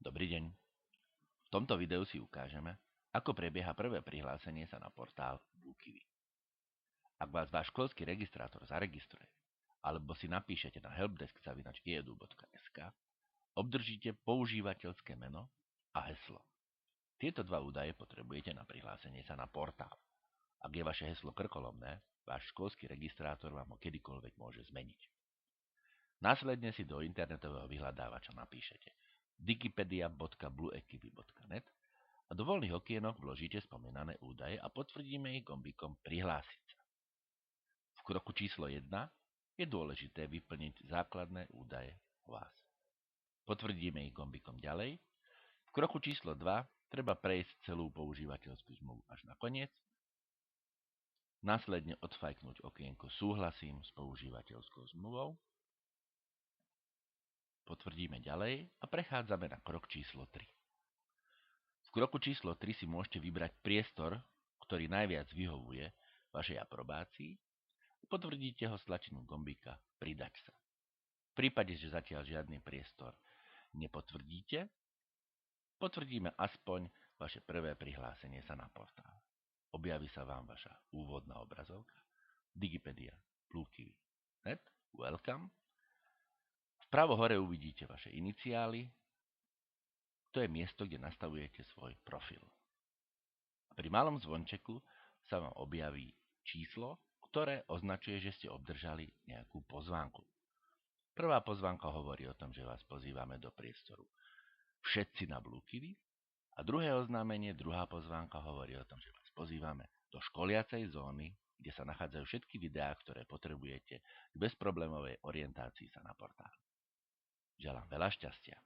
Dobrý deň. V tomto videu si ukážeme, ako prebieha prvé prihlásenie sa na portál BlueKiwi. Ak vás váš školský registrátor zaregistruje, alebo si napíšete na helpdesk@edu.sk, obdržíte používateľské meno a heslo. Tieto dva údaje potrebujete na prihlásenie sa na portál. Ak je vaše heslo krkolomné, váš školský registrátor vám ho kedykoľvek môže zmeniť. Následne si do internetového vyhľadávača napíšete wikipedia.bluekiwi.net a do voľných okienok vložíte spomínané údaje a potvrdíme ich gombikom Prihlásiť sa. V kroku číslo 1 je dôležité vyplniť základné údaje o vás. Potvrdíme ich gombikom Ďalej. V kroku číslo 2 treba prejsť celú používateľskú zmluvu až na koniec. Následne odfajknúť okienko Súhlasím s používateľskou zmluvou. Potvrdíme Ďalej a prechádzame na krok číslo 3. V kroku číslo 3 si môžete vybrať priestor, ktorý najviac vyhovuje vašej aprobácii. Potvrdíte ho stlačením gombíka Pridať sa. V prípade, že zatiaľ žiadny priestor nepotvrdíte, potvrdíme aspoň vaše prvé prihlásenie sa na portál. Objaví sa vám vaša úvodná obrazovka Wikipedia BlueKiwi.net Welcome. Vpravo hore uvidíte vaše iniciály. To je miesto, kde nastavujete svoj profil. A pri malom zvončeku sa vám objaví číslo, ktoré označuje, že ste obdržali nejakú pozvánku. Prvá pozvánka hovorí o tom, že vás pozývame do priestoru Všetci na BlueKiwi a druhé oznámenie, druhá pozvánka hovorí o tom, že vás pozývame do školiacej zóny, kde sa nachádzajú všetky videá, ktoré potrebujete k bezproblémovej orientácii sa na portáli. Želám veľa šťastia.